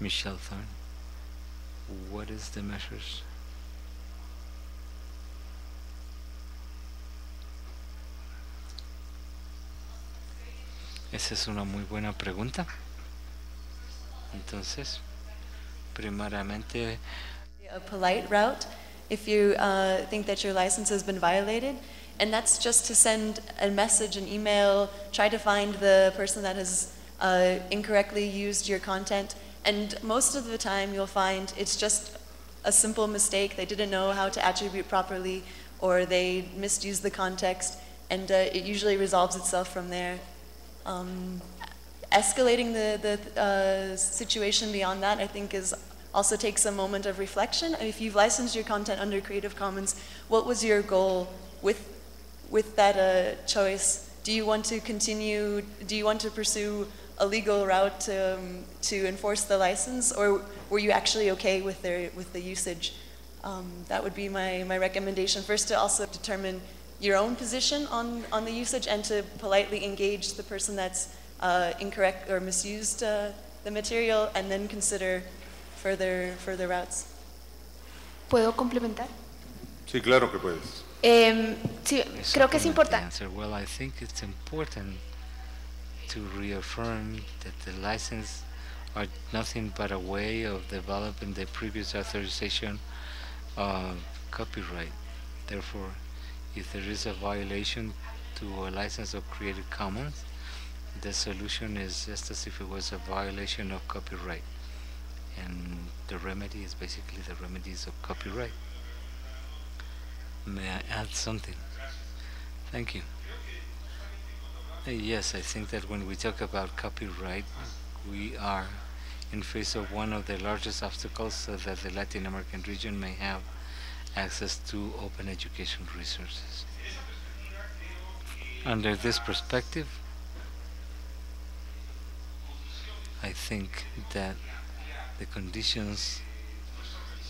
Michelle Thorne, what is the measures? Esa es una muy buena pregunta. Entonces, primeramente, a polite route if you think that your license has been violated, and that's just to send a message, an email, try to find the person that has incorrectly used your content, and most of the time you'll find it's just a simple mistake. They didn't know how to attribute properly, or they misused the context, and it usually resolves itself from there. Escalating the situation beyond that, I think, also takes a moment of reflection. If you've licensed your content under Creative Commons, what was your goal with that choice? Do you want to continue? Do you want to pursue a legal route to enforce the license, or were you actually okay with the usage? That would be my recommendation. First, to also determine your own position on the usage, and to politely engage the person that's incorrect or misused the material, and then consider further routes. ¿Puedo complementar? Sí, claro que puedes. Sí, creo que es importante. Well, I think it's important to reaffirm that the license are nothing but a way of developing the previous authorization of copyright. Therefore, if there is a violation to a license of Creative Commons, the solution is just as if it was a violation of copyright. And the remedy is basically the remedies of copyright. May I add something? Thank you. Yes, I think that when we talk about copyright, we are in face of one of the largest obstacles so that the Latin American region may have access to open education resources. Under this perspective, I think that the conditions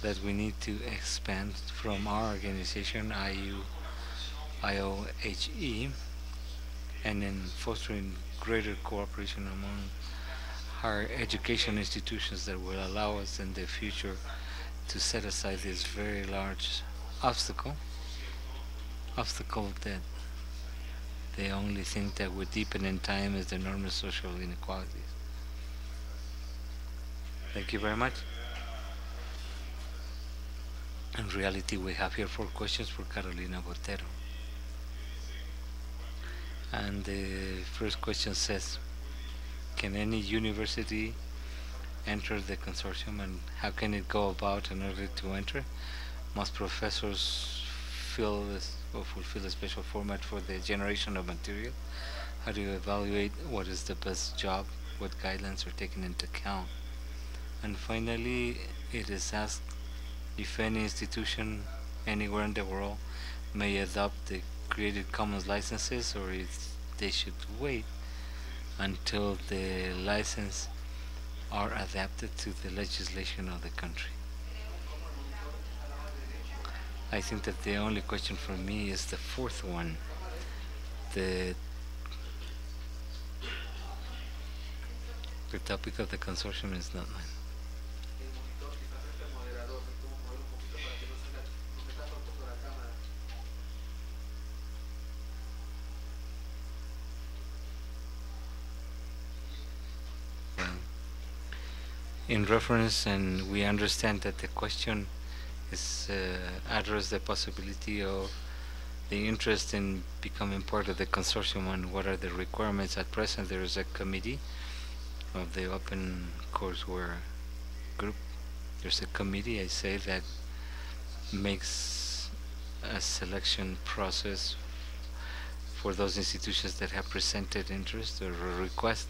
that we need to expand from our organization, IOHE, and in fostering greater cooperation among higher education institutions that will allow us in the future to set aside this very large obstacle that the only thing that would deepen in time is the enormous social inequalities. Thank you very much. In reality, we have here 4 questions for Carolina Botero. And the first question says, can any university enter the consortium, and how can it go about in order to enter? Must professors fill this or fulfill a special format for the generation of material? How do you evaluate what is the best job? What guidelines are taken into account? And finally, it is asked if any institution anywhere in the world may adopt the Creative Commons licenses, or if they should wait until the license are adapted to the legislation of the country. I think that the only question for me is the 4th one. The topic of the consortium is not mine. In reference, and we understand that the question is address the possibility of the interest in becoming part of the consortium and what are the requirements. At present, there is a committee of the Open Courseware group. There's a committee, I say, that makes a selection process for those institutions that have presented interest or a request,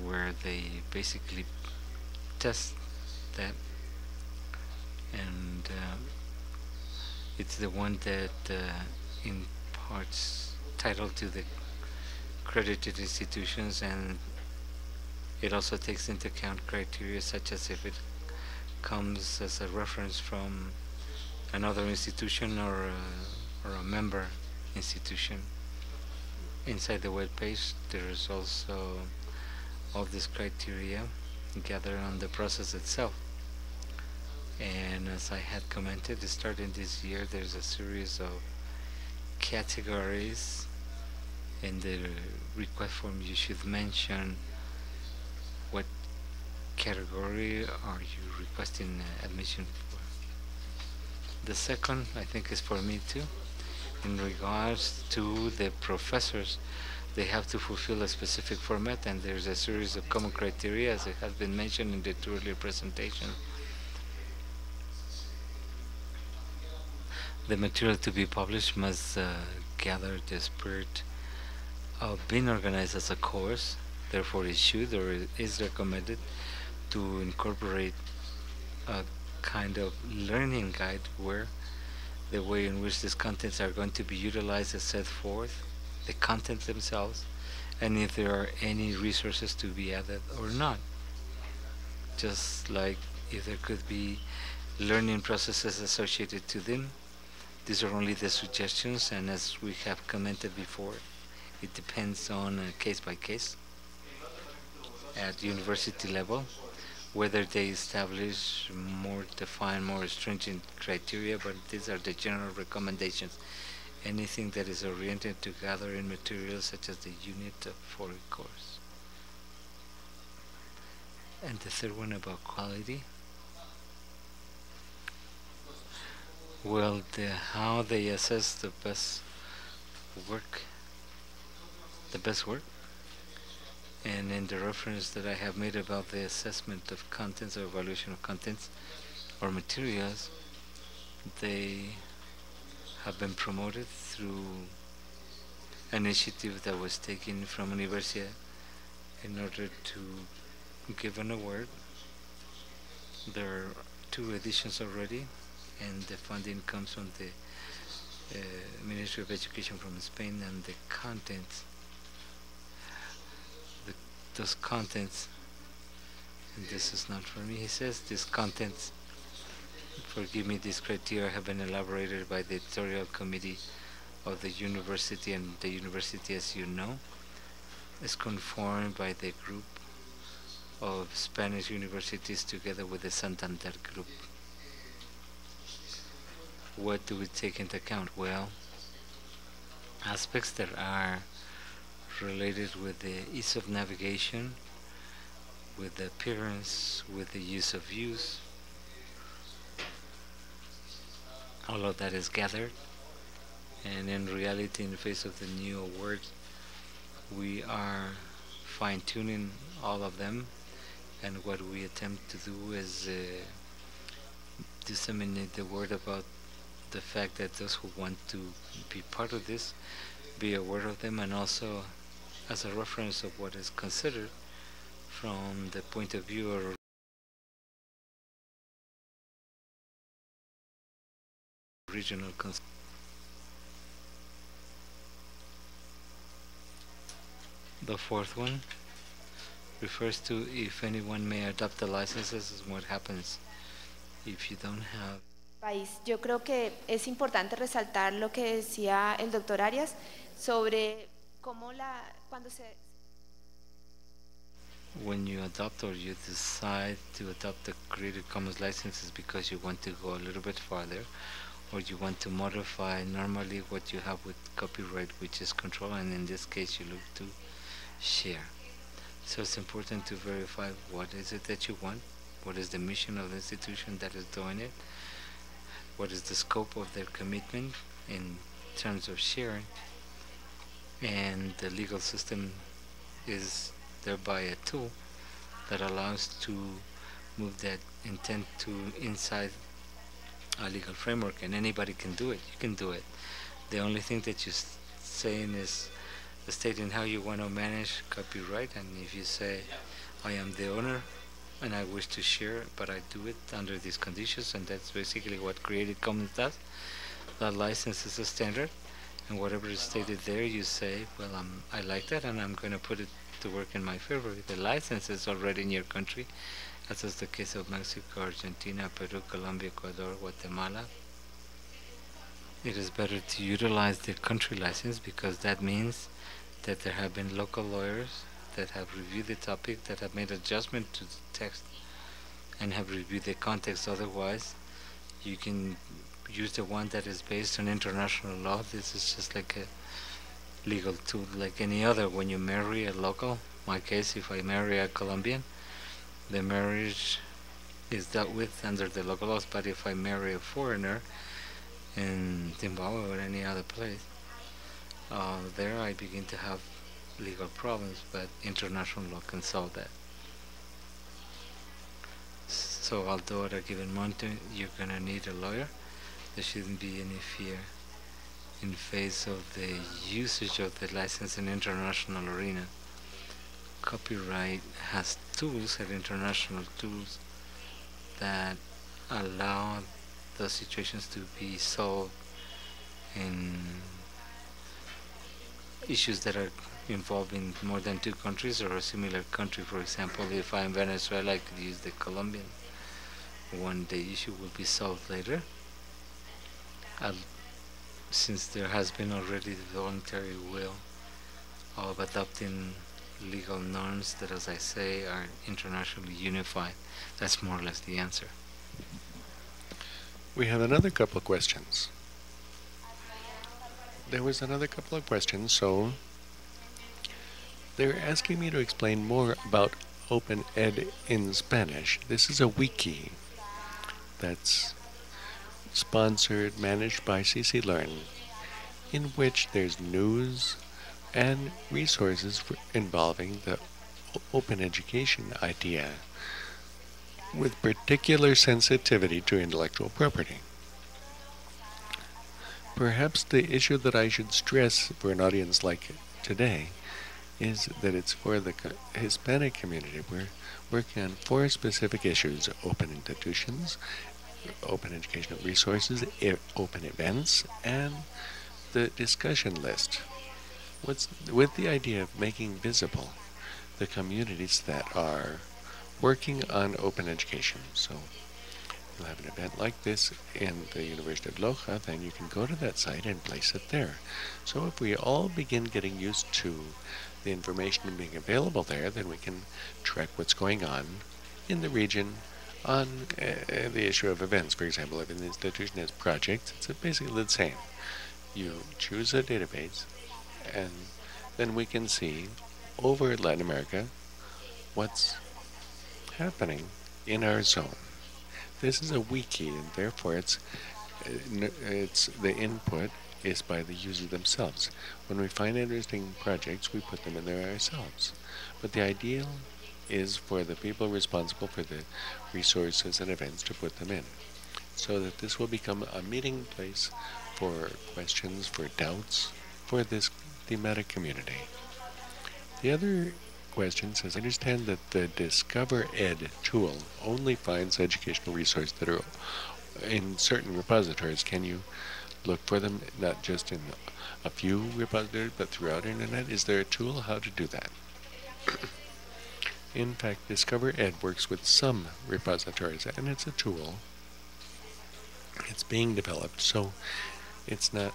where they basically test that, and it's the one that imparts title to the accredited institutions, and it also takes into account criteria such as if it comes as a reference from another institution or a member institution. Inside the web page there is also all these criteria gather on the process itself. And as I had commented, starting this year, there's a series of categories. In the request form, you should mention what category are you requesting admission for. The second, I think, is for me too. In regards to the professors, they have to fulfill a specific format, and there's a series of common criteria, as it has been mentioned in the two earlier presentation. The material to be published must gather the spirit of being organized as a course. Therefore, it should or it is recommended to incorporate a kind of learning guide where the way in which these contents are going to be utilized is set forth, the content themselves, and if there are any resources to be added or not. Just like if there could be learning processes associated to them, these are only the suggestions, and as we have commented before, it depends on case by case at university level, whether they establish more defined, more stringent criteria, but these are the general recommendations. Anything that is oriented to gathering materials such as the unit for a course. And the third one about quality. Well, how they assess the best work, and in the reference that I have made about the assessment of contents or evaluation of contents or materials, they have been promoted through an initiative that was taken from Universidad in order to give an award. There are 2 editions already, and the funding comes from the Ministry of Education from Spain, and the contents, those contents, and this is not for me, he says, these contents, forgive me, these criteria have been elaborated by the editorial committee of the university, and the university, as you know, is conformed by the group of Spanish universities together with the Santander group. What do we take into account? Well, aspects that are related with the ease of navigation, with the appearance, with the use of use. All of that is gathered, and in reality, in the face of the new award, we are fine-tuning all of them, and what we attempt to do is disseminate the word about the fact that those who want to be part of this be aware of them, and also as a reference of what is considered from the point of view of regional concept. The fourth one refers to if anyone may adopt the licenses, and what happens if you don't have. País. Yo creo que es importante resaltar lo que decía el doctor Arias sobre cómo cuando se When you adopt or you decide to adopt the Creative Commons licenses because you want to go a little bit farther, or you want to modify normally what you have with copyright, which is control, and in this case you look to share. So it's important to verify what is it that you want, what is the mission of the institution that is doing it, what is the scope of their commitment in terms of sharing, and the legal system is thereby a tool that allows to move that intent to inside a legal framework, and anybody can do it. You can do it. The only thing that you're saying is stating how you want to manage copyright, and if you say, I am the owner and I wish to share, but I do it under these conditions, and that's basically what Creative Commons does. That license is a standard, and whatever is stated there, you say, well, I like that, and I'm going to put it to work in my favor. The license is already in your country, as is the case of Mexico, Argentina, Peru, Colombia, Ecuador, Guatemala. It is better to utilize the country license because that means that there have been local lawyers that have reviewed the topic, that have made adjustment to the text, and have reviewed the context. Otherwise, you can use the one that is based on international law. This is just like a legal tool like any other. When you marry a local, my case, if I marry a Colombian, the marriage is dealt with under the local laws. But if I marry a foreigner in Zimbabwe or any other place, there I begin to have legal problems, but international law can solve that. So although at a given moment you're going to need a lawyer, there shouldn't be any fear in face of the usage of the license in international arena. Copyright has tools, and international tools, that allow those situations to be solved in issues that are involving more than two countries or a similar country. For example, if I'm Venezuela, I could use the Colombian one. The issue will be solved later. Since there has been already the voluntary will of adopting legal norms that, as I say, are internationally unified. That's more or less the answer. We have another couple of questions. There was another couple of questions, so they're asking me to explain more about Open Ed in Spanish. This is a wiki that's sponsored, managed by CC Learn, in which there's news and resources involving the open education idea, with particular sensitivity to intellectual property. Perhaps the issue that I should stress for an audience like today is that it's for the Hispanic community. We're working on 4 specific issues: open institutions, open educational resources, open events, and the discussion list. With the idea of making visible the communities that are working on open education. So you'll have an event like this in the University of Loja, then you can go to that site and place it there. So if we all begin getting used to the information being available there, then we can track what's going on in the region on the issue of events. For example, if an institution has projects, it's basically the same. You choose a database, and then we can see over Latin America what's happening in our zone. This is a wiki, and therefore it's the input is by the users themselves. When we find interesting projects, we put them in there ourselves. But the ideal is for the people responsible for the resources and events to put them in, so that this will become a meeting place for questions, for doubts, for this thematic community. The other question says, I understand that the Discover Ed tool only finds educational resources that are in certain repositories. Can you look for them not just in a few repositories, but throughout the internet? Is there a tool how to do that? In fact, Discover Ed works with some repositories, and it's a tool. It's being developed, so it's not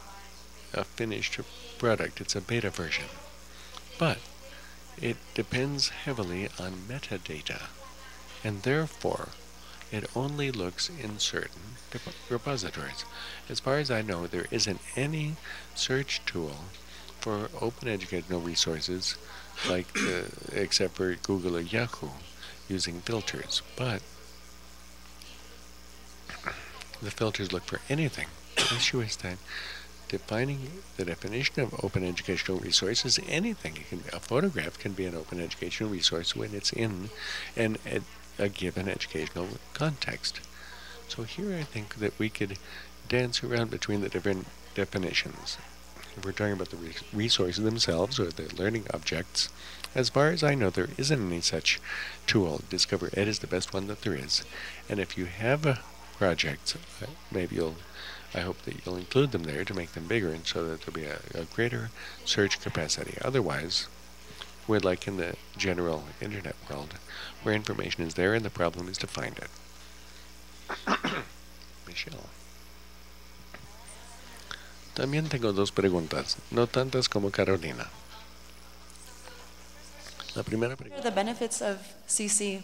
a finished product. It's a beta version. But it depends heavily on metadata, and therefore it only looks in certain repositories. As far as I know, there isn't any search tool for open educational resources except for Google or Yahoo, using filters. But the filters look for anything. The issue is that defining the definition of open educational resource is anything. A photograph can be an open educational resource when it's in a given educational context. So here I think that we could dance around between the different definitions. If we're talking about the resources themselves or the learning objects, as far as I know, there isn't any such tool. Discover Ed is the best one that there is. And if you have a project, I hope that you'll include them there to make them bigger, and so that there'll be a greater search capacity. Otherwise, we're like in the general internet world, where information is there and the problem is to find it. Michelle. También tengo 2 preguntas, no tantas como Carolina. La primera What are pregunta. the benefits of CC?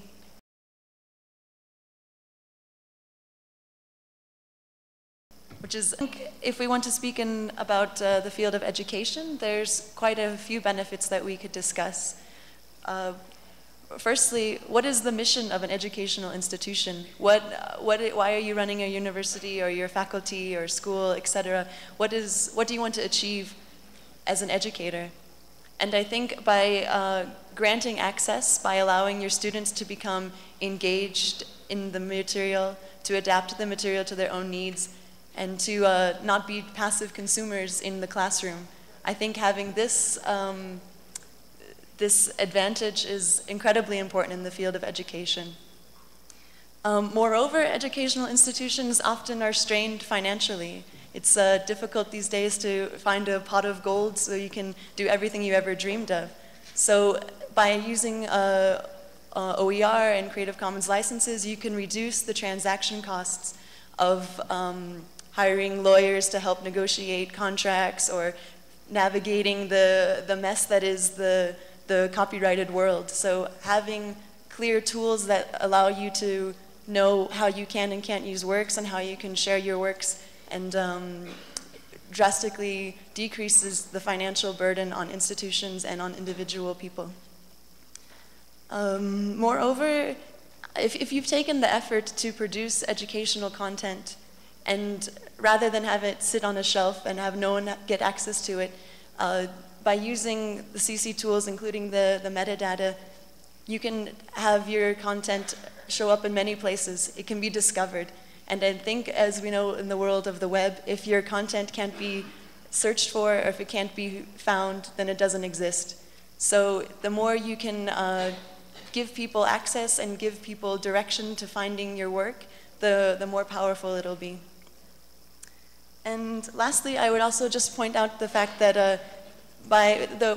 Which is, if we want to speak about the field of education, there's quite a few benefits that we could discuss. Firstly, what is the mission of an educational institution? Why are you running a university or your faculty or school, etc.? What do you want to achieve as an educator? And I think by granting access, by allowing your students to become engaged in the material, to adapt the material to their own needs, and to not be passive consumers in the classroom, I think having this this advantage is incredibly important in the field of education. Moreover, educational institutions often are strained financially. It's difficult these days to find a pot of gold so you can do everything you ever dreamed of. So by using OER and Creative Commons licenses, you can reduce the transaction costs of hiring lawyers to help negotiate contracts or navigating the mess that is the copyrighted world. So having clear tools that allow you to know how you can and can't use works and how you can share your works and drastically decreases the financial burden on institutions and on individual people. Moreover, if you've taken the effort to produce educational content and rather than have it sit on a shelf and have no one get access to it, by using the CC tools, including the metadata, you can have your content show up in many places. It can be discovered. And I think, as we know in the world of the web, if your content can't be searched for or if it can't be found, then it doesn't exist. So the more you can give people access and give people direction to finding your work, the more powerful it'll be. And lastly, I would also just point out the fact that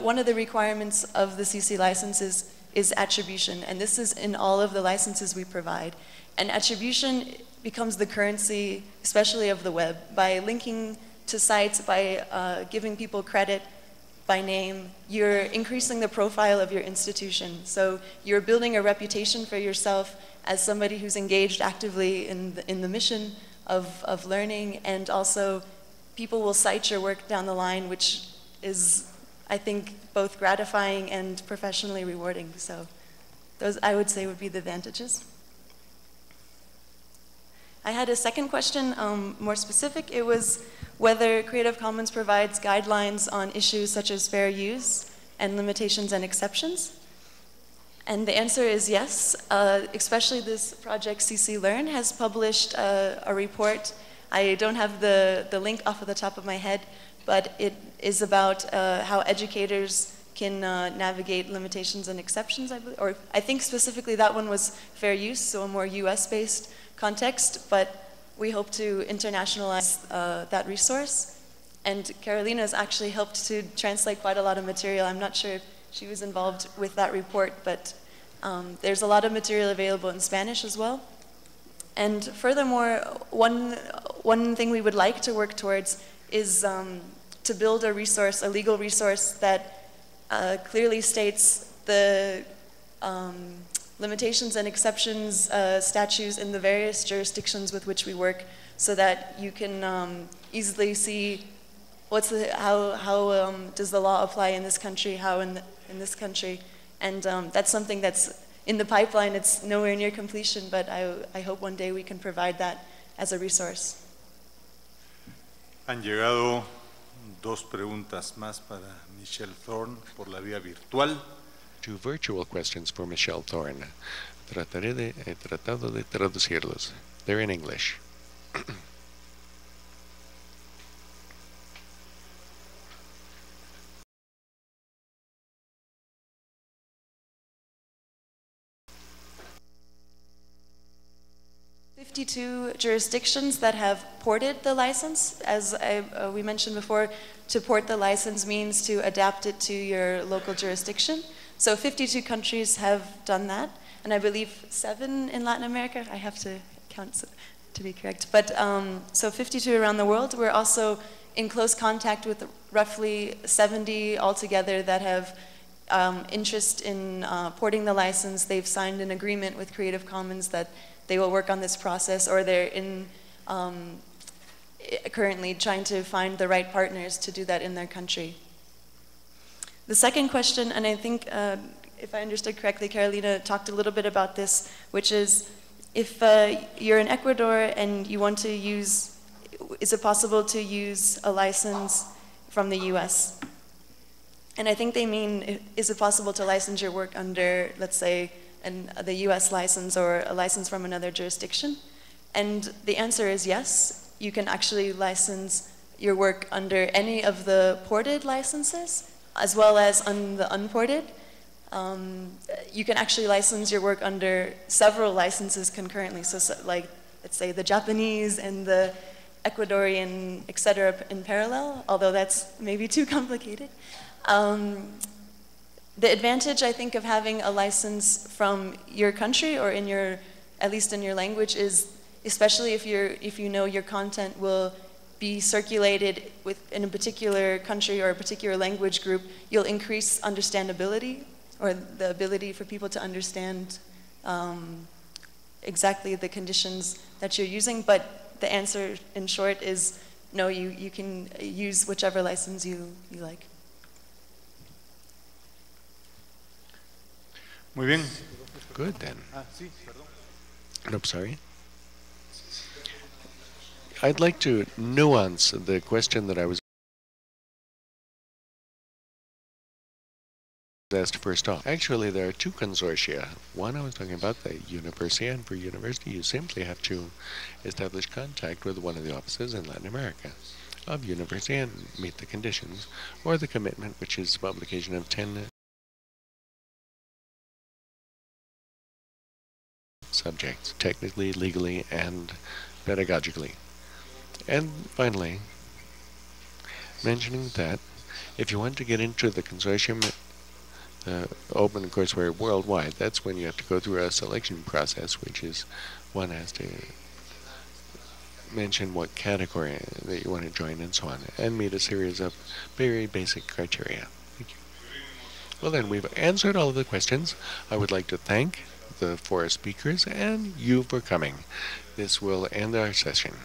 one of the requirements of the CC licenses is attribution, and this is in all of the licenses we provide. And attribution becomes the currency, especially of the web. By linking to sites, by giving people credit by name, you're increasing the profile of your institution. So you're building a reputation for yourself as somebody who's engaged actively in the mission of learning, and also people will cite your work down the line, which is, I think, both gratifying and professionally rewarding. So those, I would say, would be the advantages. I had a second question, more specific. It was whether Creative Commons provides guidelines on issues such as fair use and limitations and exceptions. And the answer is yes. Especially this project CC Learn has published a report. I don't have the link off of the top of my head, but it is about how educators can navigate limitations and exceptions, I believe. Or I think specifically that one was fair use, so a more US-based context, but we hope to internationalize that resource. And Carolina has actually helped to translate quite a lot of material. I'm not sure if she was involved with that report, but there's a lot of material available in Spanish as well. And furthermore, one thing we would like to work towards is to build a resource, a legal resource that clearly states the limitations and exceptions statutes in the various jurisdictions with which we work, so that you can easily see how does the law apply in this country, how in this country, and that's something that's in the pipeline. It's nowhere near completion, but I hope one day we can provide that as a resource. Han llegado dos preguntas más para Michelle Thorne por la vía virtual. Two virtual questions for Michelle Thorne. He tratado de traducirlos. They're in English. "52 jurisdictions that have ported the license. As we mentioned before, to port the license means to adapt it to your local jurisdiction. So 52 countries have done that, and I believe 7 in Latin America. I have to count to be correct. But so 52 around the world. We're also in close contact with roughly 70 altogether that have interest in porting the license, they've signed an agreement with Creative Commons that they will work on this process, or they're in currently trying to find the right partners to do that in their country. The second question, and I think if I understood correctly, Carolina talked a little bit about this, which is if you're in Ecuador and you want to use, is it possible to use a license from the US? And I think they mean, is it possible to license your work under, let's say, the US license or a license from another jurisdiction? And the answer is yes. You can actually license your work under any of the ported licenses, as well as on the unported. You can actually license your work under several licenses concurrently. So like, let's say the Japanese and the Ecuadorian, et cetera, in parallel, although that's maybe too complicated. The advantage, I think, of having a license from your country or in your, at least in your language, is especially if you know your content will be circulated in a particular country or a particular language group, you'll increase understandability, or the ability for people to understand exactly the conditions that you're using. But the answer, in short, is no, you can use whichever license you like. Muy bien. Good then. Sí, perdón. Nope, sorry. I'd like to nuance the question that I was asked first off. Actually, there are two consortia. One, I was talking about the university, and for university, you simply have to establish contact with one of the offices in Latin America of university and meet the conditions, or the commitment, which is publication of 10 subjects, technically, legally, and pedagogically. And finally, mentioning that if you want to get into the consortium open courseware worldwide, that's when you have to go through a selection process, which is one has to mention what category that you want to join and so on, and meet a series of very basic criteria. Thank you. Well then, we've answered all of the questions. I would like to thank the 4 speakers and you for coming. This will end our session.